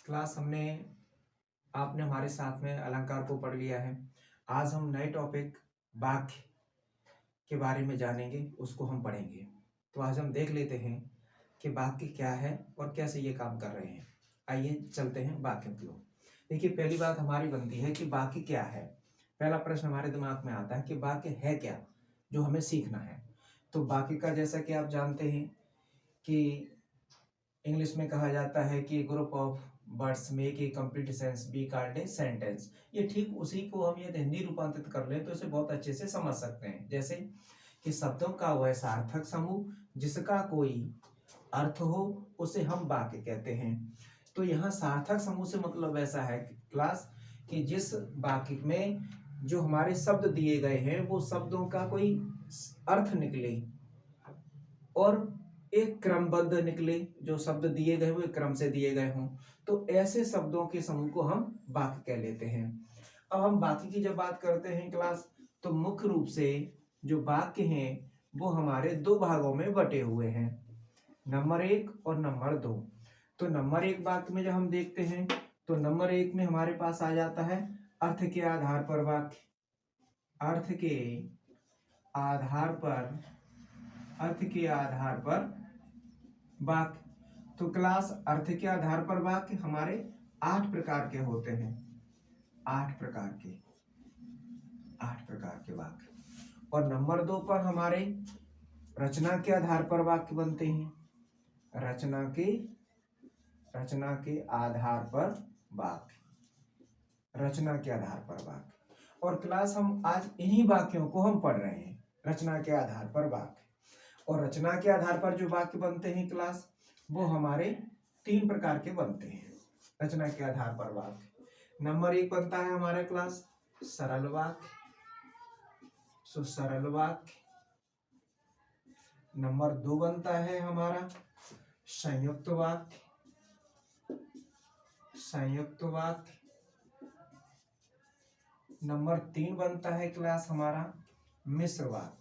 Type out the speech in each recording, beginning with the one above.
Class हमने आपने हमारे साथ में अलंकार को पढ़ लिया है। आज हम नए टॉपिक वाक्य के बारे में जानेंगे, उसको हम पढ़ेंगे। तो आज हम देख लेते हैं कि वाक्य क्या है और कैसे ये काम कर रहे हैं। आइए चलते हैं वाक्यों की ओर। देखिए, पहली बात हमारी बनती है कि वाक्य क्या है। पहला प्रश्न हमारे दिमाग में आता है कि वाक्य है क्या, जो हमें सीखना है। तो वाक्य का जैसा कि आप जानते हैं कि इंग्लिश में कहा जाता है कि group of words make a complete sense be called a sentence. ये ठीक उसी को हम यदि हिंदी रूपांतरित कर लें तो इसे बहुत अच्छे से समझ सकते हैं। जैसे कि शब्दों का वह सार्थक समूह जिसका कोई अर्थ हो उसे हम वाक्य कहते हैं। तो यहाँ सार्थक समूह से मतलब ऐसा है क्लास कि जिस वाक्य में जो हमारे शब्द दिए गए हैं वो शब्दों का कोई अर्थ निकले और एक क्रमबद्ध निकले, जो शब्द दिए गए वो एक क्रम से दिए गए हों, तो ऐसे शब्दों के समूह को हम वाक्य कह लेते हैं। अब हम वाक्य की जब बात करते हैं क्लास, तो मुख्य रूप से जो वाक्य हैं वो हमारे दो भागों में बटे हुए हैं, नंबर 1 और नंबर 2। तो नंबर 1 वाक्य में जब हम देखते हैं तो नंबर 1 में हमारे पास आ जाता है अर्थ के आधार पर वाक्य। अर्थ के आधार पर वाक्य। तो क्लास अर्थ के आधार पर वाक्य हमारे 8 प्रकार के होते हैं। 8 प्रकार के वाक्य। और नंबर 2 पर हमारे रचना के आधार पर वाक्य बनते हैं। रचना के आधार पर वाक्य। और क्लास हम आज इन्हीं वाक्यों को हम पढ़ रहे हैं, रचना के आधार पर वाक्य। और रचना के आधार पर जो वाक्य बनते हैं क्लास, वो हमारे 3 प्रकार के बनते हैं। रचना के आधार पर वाक्य, नंबर 1 बनता है हमारा क्लास सरल वाक्य। सरल वाक्य। नंबर 2 बनता है हमारा संयुक्त वाक्य। नंबर 3 बनता है क्लास हमारा मिश्र वाक्य।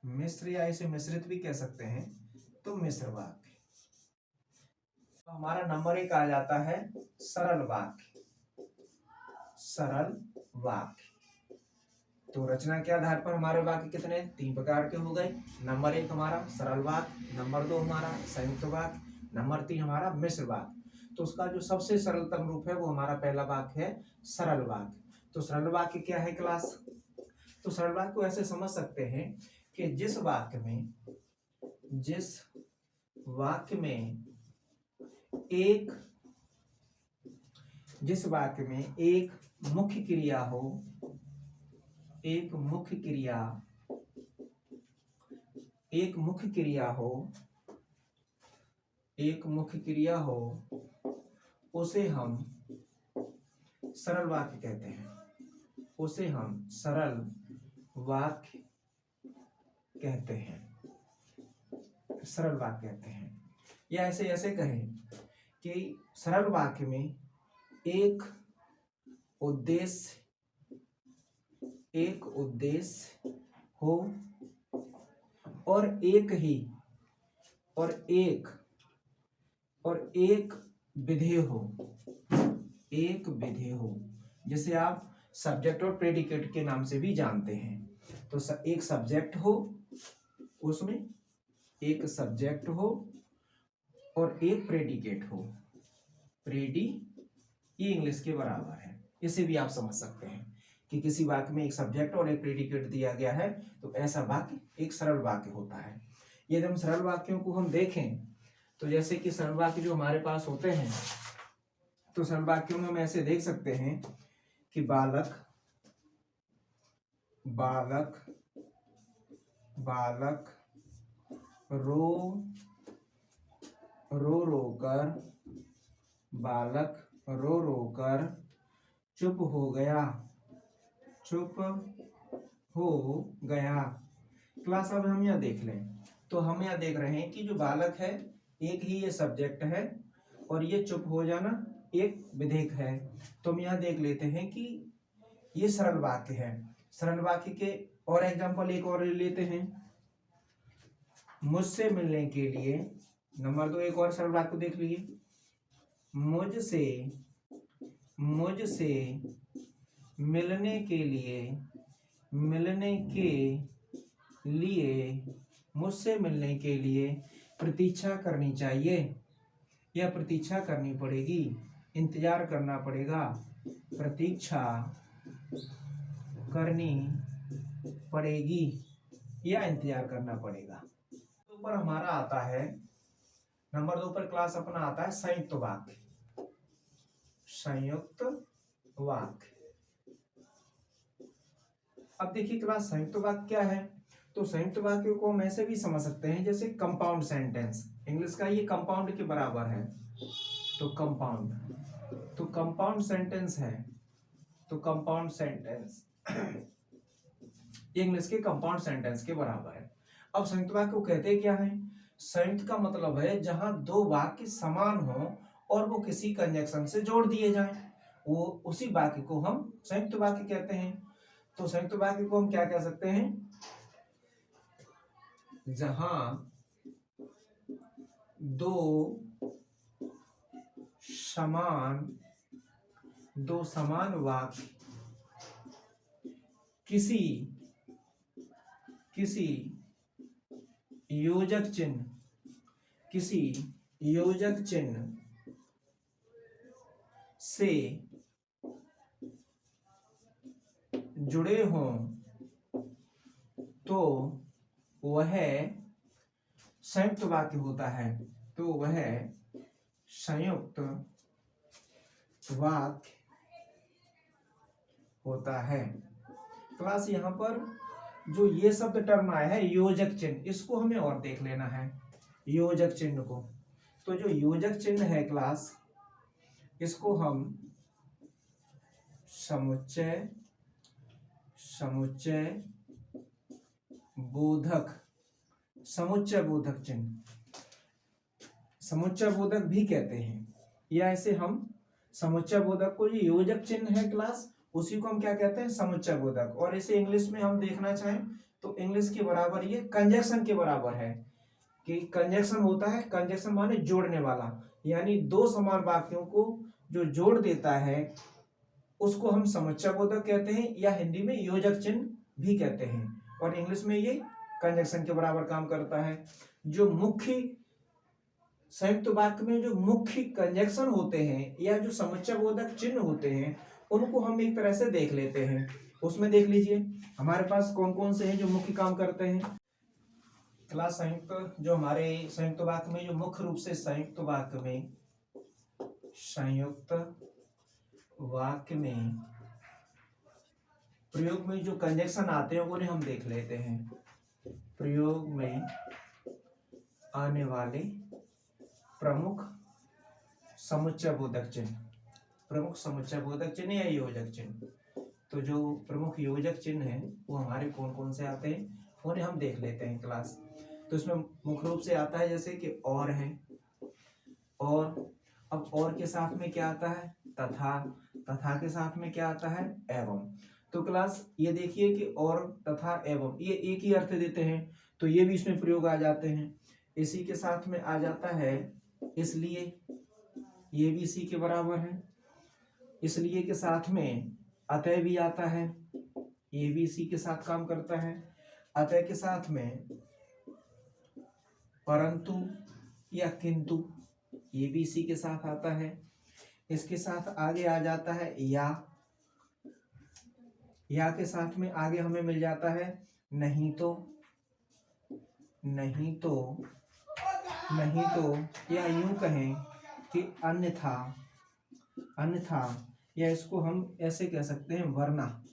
मिश्र या इसे मिश्रित भी कह सकते हैं, तो मिश्र वाक्य। तो हमारा नंबर 1 आ जाता है सरल वाक्य। तो रचना के आधार पर हमारे वाक्य कितने 3 प्रकार के हो गए। नंबर 1 हमारा सरल वाक्य, नंबर 2 हमारा संयुक्त वाक्य, नंबर 3 हमारा मिश्र वाक्य। तो उसका जो सबसे सरलतम रूप है वो हमारा पहला वाक्य है सरल वाक्य। तो सरल वाक्य क्या है क्लास? तो सरल वाक्य को ऐसे समझ सकते हैं कि जिस वाक्य में एक मुख्य क्रिया हो, उसे हम सरल वाक्य कहते हैं। सरल वाक्य कहते हैं। या ऐसे कहें कि सरल वाक्य में एक उद्देश्य हो और एक विधेय हो, जिसे आप सब्जेक्ट और प्रेडिकेट के नाम से भी जानते हैं। तो एक सब्जेक्ट हो, उसमें एक सब्जेक्ट हो और एक प्रेडिकेट हो। ये इंग्लिश के बराबर है। इसे भी आप समझ सकते हैं कि किसी वाक्य में एक सब्जेक्ट और एक प्रेडिकेट दिया गया है, तो ऐसा वाक्य एक सरल वाक्य होता है। यदि हम सरल वाक्यों को हम देखें तो जैसे कि सरल वाक्य जो हमारे पास होते हैं, तो सरल वाक्यों में हम ऐसे देख सकते हैं कि बालक रो रो कर चुप हो गया। क्लास अब हम यह देख लें तो हम यह देख रहे हैं कि जो बालक है एक ही ये सब्जेक्ट है और ये चुप हो जाना एक विधेयक है। तो हम यह देख लेते हैं कि ये सरल वाक्य है। सरल वाक्य के और एग्जांपल एक और ले लेते हैं। मुझसे मिलने के लिए, नंबर 2 एक और सरल वाक्य देख लीजिए। मुझसे मुझसे मिलने के लिए मुझसे मिलने के लिए प्रतीक्षा करनी चाहिए या प्रतीक्षा करनी पड़ेगी, इंतजार करना पड़ेगा, प्रतीक्षा करनी पड़ेगी या इंतजार करना पड़ेगा। ऊपर हमारा आता है नंबर 2 पर क्लास अपना आता है संयुक्त वाक्य। संयुक्त वाक्य। अब देखिए क्लास संयुक्त वाक्य क्या है। तो संयुक्त वाक्य को हम ऐसे भी समझ सकते हैं जैसे कंपाउंड सेंटेंस। इंग्लिश का ये कंपाउंड के बराबर है, तो कंपाउंड सेंटेंस है। तो कंपाउंड सेंटेंस इंग्लिश के कंपाउंड सेंटेंस के बराबर है। अब संयुक्त वाक्य को कहते क्या है। संयुक्त का मतलब है जहां दो वाक्य समान हो और वो किसी कंजक्शन से जोड़ दिए जाएं, वो उसी वाक्य को हम संयुक्त वाक्य कहते हैं। तो संयुक्त वाक्य को हम क्या कह सकते हैं, जहां दो समान वाक्य किसी योजक चिन्ह से जुड़े हों तो वह संयुक्त वाक्य होता है। तो वह संयुक्त वाक्य होता है। क्लास यहाँ पर जो ये शब्द टर्म आया है योजक चिन्ह, इसको हमें और देख लेना है योजक चिन्ह को। तो जो योजक चिन्ह है क्लास, इसको हम समुच्चय बोधक समुच्चय बोधक भी कहते हैं, या ऐसे हम समुच्चय बोधक को, ये योजक चिन्ह है क्लास, उसी को हम क्या कहते हैं, समुच्चय बोधक। और इसे इंग्लिश में हम देखना चाहें तो इंग्लिश के बराबर ये कंजक्शन के बराबर है, कि कंजक्शन होता है, कंजक्शन माने जोड़ने वाला, यानी दो समान वाक्यों को जो जोड़ देता है उसको हम समुच्चय बोधक कहते हैं, या हिंदी में योजक चिन्ह भी कहते हैं। और इंग्लिश में ये कंजक्शन के बराबर काम करता है। जो मुख्य संयुक्त वाक्य में जो मुख्य कंजक्शन होते हैं या जो समुच्चय बोधक चिन्ह होते हैं, उनको हम एक तरह से देख लेते हैं। उसमें देख लीजिए हमारे पास कौन कौन से हैं जो मुख्य काम करते हैं। क्लास संयुक्त जो हमारे संयुक्त वाक्य में जो मुख्य रूप से संयुक्त वाक्य में प्रयोग में जो कंजक्शन आते हैं उन्हें हम देख लेते हैं। प्रयोग में आने वाले प्रमुख समुच्चय बोधक चिन्ह या योजक चिन्ह। तो जो प्रमुख योजक चिन्ह है वो हमारे कौन कौन से आते हैं उन्हें हम देख लेते हैं क्लास। तो इसमें मुख्य रूप से आता है जैसे कि और है, और अब और के साथ में क्या आता है, तथा के साथ में क्या आता है, एवं। तो क्लास ये देखिए कि और तथा एवं ये एक ही अर्थ देते हैं, तो ये भी इसमें प्रयोग आ जाते हैं। इसी के साथ में आ जाता है इसलिए, ये भी इसी के बराबर है। इसलिए के साथ में अतः भी आता है, ये भी इसी के साथ काम करता है। अतः के साथ में परंतु या किंतु, ये भी इसी के साथ आता है। इसके साथ आगे आ जाता है या के साथ में आगे हमें मिल जाता है नहीं तो या यूं कहें कि अन्यथा, या इसको हम ऐसे कह सकते हैं वरना,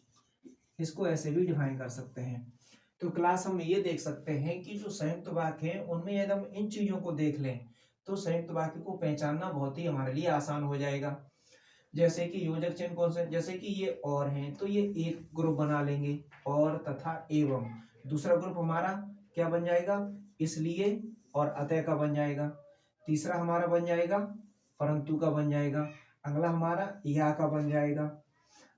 इसको ऐसे भी डिफाइन कर सकते हैं। तो क्लास हम ये देख सकते हैं कि जो संयुक्त वाक्य हैं उनमें यदि हम इन चीजों को देख लें तो संयुक्त वाक्य को पहचानना बहुत ही हमारे लिए आसान हो जाएगा। जैसे कि योजक चिन्ह कौन से, जैसे कि ये और हैं तो ये एक ग्रुप बना लेंगे, और तथा एवं। दूसरा ग्रुप हमारा क्या बन जाएगा, इसलिए और अतः का बन जाएगा। तीसरा हमारा बन जाएगा परंतु का बन जाएगा। अगला हमारा या का बन जाएगा,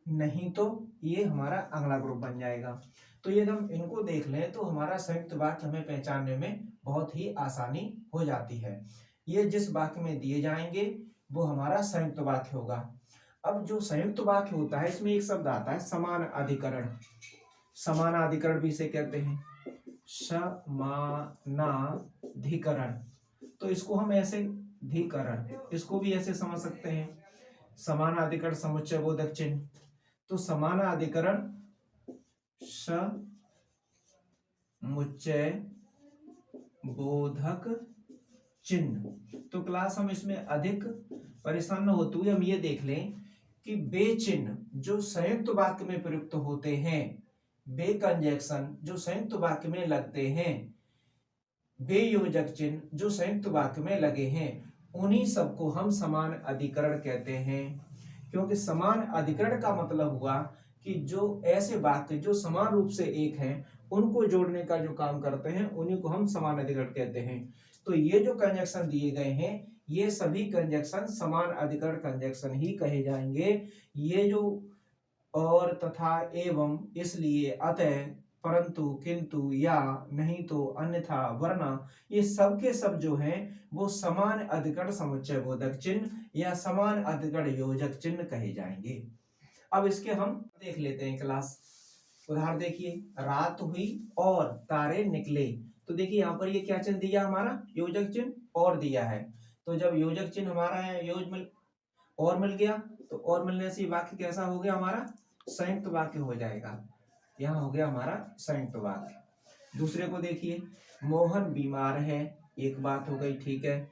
नहीं तो ये हमारा अगला ग्रुप बन जाएगा। तो यदि हम इनको देख लें तो हमारा संयुक्त वाक्य हमें पहचानने में बहुत ही आसानी हो जाती है। ये जिस वाक्य में दिए जाएंगे वो हमारा संयुक्त वाक्य होगा। अब जो संयुक्त वाक्य होता है इसमें एक शब्द आता है समान अधिकरण। समानाधिकरण भी इसे कहते हैं, समानाधिकरण। तो इसको हम ऐसे धिकरण, इसको भी ऐसे समझ सकते हैं, समानाधिकरण समुच्चय बोधक चिन्ह। तो समानाधिकरण समुच्चय बोधक चिन्ह। तो क्लास हम इसमें अधिक परेशान न होते हुए हम ये देख लें कि वे चिन्ह जो संयुक्त वाक्य में प्रयुक्त होते हैं, वे कंजक्शन जो संयुक्त वाक्य में लगते हैं, वे योजक चिन्ह जो संयुक्त वाक्य में लगे हैं, उन्हीं सबको हम समान अधिकरण कहते हैं। क्योंकि समान अधिकरण का मतलब हुआ कि जो ऐसे वाक्य जो समान रूप से एक हैं उनको जोड़ने का जो काम करते हैं उन्हीं को हम समान अधिकरण कहते हैं। तो ये जो कंजक्शन दिए गए हैं ये सभी कंजक्शन समान अधिकरण कंजक्शन ही कहे जाएंगे। ये जो और, तथा, एवं, इसलिए, अतः, परंतु, किंतु, या, नहीं तो, अन्यथा, वरना, ये सब के सब जो हैं वो समान अधिकरण समुच्चय बोधक चिन्ह या समान अधिकरण योजक चिन्ह कहे जाएंगे। अब इसके हम देख लेते हैं क्लास। उदाहरण देखिए, रात हुई और तारे निकले। तो देखिए यहाँ पर ये क्या चिन्ह दिया, हमारा योजक चिन्ह और दिया है। तो जब योजक चिन्ह हमारा है और मिल गया, तो और मिलने से वाक्य कैसा हो गया, हमारा संयुक्त वाक्य हो जाएगा। यहाँ हो गया हमारा संयुक्त वाक्य। दूसरे को देखिए, मोहन बीमार है, एक बात हो गई, ठीक है,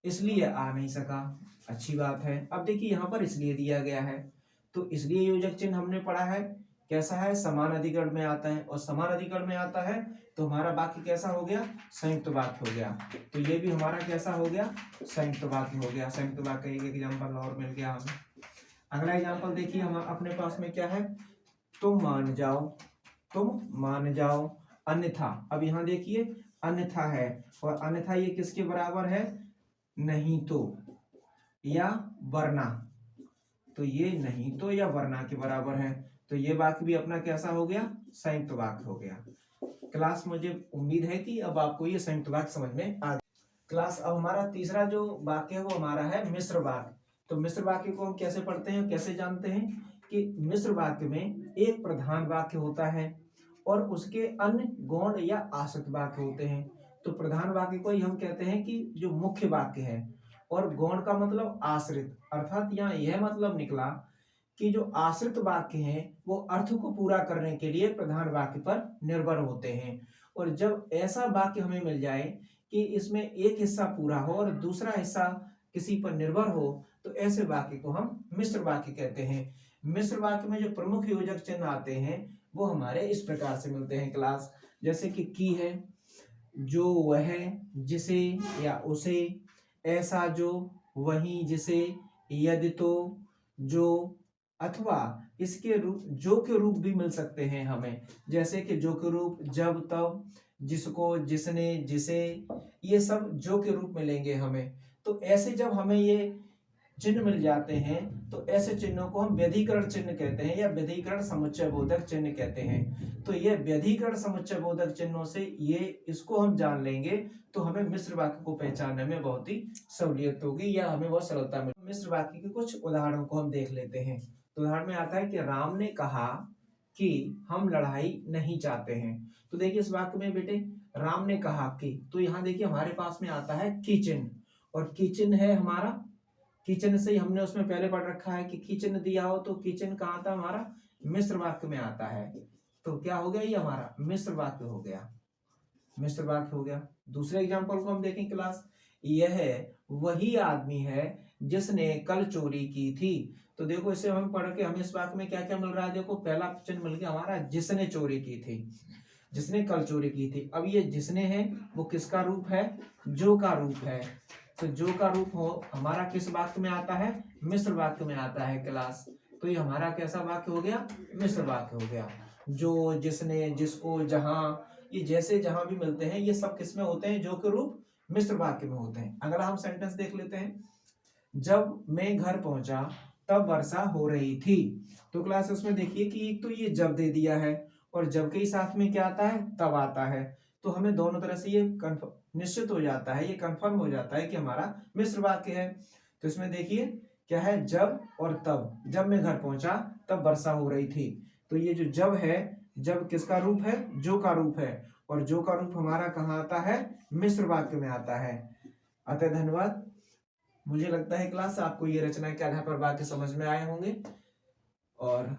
इसलिए आ नहीं सका, अच्छी बात है। अब देखिए यहाँ पर इसलिए दिया गया है, तो इसलिए योजक चिन्ह हमने पढ़ा है कैसा है, समान अधिकरण में आता है, और समान अधिकरण में आता है तो हमारा वाक्य कैसा हो गया, संयुक्त वाक्य हो गया। तो ये भी हमारा कैसा हो गया, संयुक्त वाक्य हो गया। संयुक्त वाक्य एक एग्जाम्पल और मिल गया हमें। अगला एग्जाम्पल देखिए, हम अपने पास में क्या है, तुम मान जाओ, तुम मान जाओ, अन्यथा। अब यहाँ देखिए अन्यथा है, और अन्यथा ये किसके बराबर है, नहीं तो या वरना। तो ये नहीं तो या वरना के बराबर है, तो ये वाक्य भी अपना कैसा हो गया, संयुक्त वाक्य हो गया। क्लास, मुझे उम्मीद है कि अब आपको ये संयुक्त वाक्य समझ में आ गया। क्लास, अब हमारा तीसरा जो वाक्य है वो हमारा है मिश्र वाक्य। तो मिश्र वाक्य को हम कैसे पढ़ते हैं, कैसे जानते हैं कि मिश्र वाक्य में एक प्रधान वाक्य होता है और उसके अन्य गौण या आश्रित वाक्य होते हैं। तो प्रधान वाक्य को ही हम कहते हैं कि जो मुख्य वाक्य है, और गौण का मतलब आश्रित, अर्थात यहाँ यह मतलब निकला कि जो आश्रित वाक्य हैं वो अर्थ को पूरा करने के लिए प्रधान वाक्य पर निर्भर होते हैं। और जब ऐसा वाक्य हमें मिल जाए कि इसमें एक हिस्सा पूरा हो और दूसरा हिस्सा किसी पर निर्भर हो, तो ऐसे वाक्य को हम मिश्र वाक्य कहते हैं। मिश्र वाक्य में जो प्रमुख योजक चिन्ह आते हैं वो हमारे इस प्रकार से मिलते हैं क्लास, जैसे कि की है, जो, वह, जिसे या उसे, ऐसा जो, वही जिसे, यदि तो, जो, अथवा इसके रूप, जो के रूप भी मिल सकते हैं हमें, जैसे कि जो के रूप जब तब, जिसको, जिसने, जिसे, ये सब जो के रूप मिलेंगे हमें। तो ऐसे जब हमें ये चिन्ह मिल जाते हैं तो ऐसे चिन्हों को हम व्यधिकरण चिन्ह कहते हैं या व्यधिकरण समुच्चय बोधक चिन्ह कहते हैं। तो ये व्यधिकरण समुच्चय बोधक चिन्हों से ये इसको हम जान लेंगे तो हमें मिश्र वाक्य को पहचानने में बहुत ही सहूलियत होगी या हमें बहुत सरलता मिलेगी। मिश्र वाक्य के कुछ उदाहरणों को हम देख लेते हैं। तो उदाहरण में आता है कि राम ने कहा कि हम लड़ाई नहीं चाहते हैं। तो देखिए इस वाक्य में बेटे राम ने कहा कि, तो यहाँ देखिए हमारे पास में आता है की चिन्ह, और की चिन्ह है हमारा, किचन से ही हमने उसमें पहले पढ़ रखा है कि किचन दिया हो तो किचन कहाँ आता, हमारा मिश्र वाक्य में आता है। तो क्या हो गया, ये हमारा मिश्र वाक्य हो गया, मिश्र वाक्य हो गया। दूसरे एग्जांपल को हम देखें क्लास, यह वही आदमी है जिसने कल चोरी की थी। तो देखो इसे हम पढ़ के हमें इस वाक्य में क्या क्या मिल रहा है, देखो पहला चिन्ह मिल गया हमारा जिसने चोरी की थी, जिसने कल चोरी की थी। अब ये जिसने है वो किसका रूप है, जो का रूप है। तो जो का रूप हो हमारा किस वाक्य में आता है, मिश्र वाक्य में आता है क्लास। तो ये हमारा कैसा वाक्य हो गया, मिश्र वाक्य हो गया। जो, जिसने, जिसको, जहां, ये जैसे जहां भी मिलते हैं ये सब किस में होते हैं, जो के रूप मिश्र वाक्य में होते हैं। अगला हम सेंटेंस देख लेते हैं, जब मैं घर पहुंचा तब वर्षा हो रही थी। तो क्लास उसमें देखिए कि एक तो ये जब दे दिया है और जब के साथ में क्या आता है, तब आता है। तो हमें दोनों तरह से ये निश्चित हो जाता है, ये कंफर्म हो जाता है कि हमारा मिश्र वाक्य है। तो इसमें देखिए क्या है, जब और तब। जब मैं घर पहुंचा तब वर्षा हो रही थी। तो ये जो जब है, जब किसका रूप है, जो का रूप है, और जो का रूप हमारा कहाँ आता है, मिश्र वाक्य में आता है। अतः धन्यवाद। मुझे लगता है क्लास आपको ये रचना के आधार पर वाक्य समझ में आए होंगे और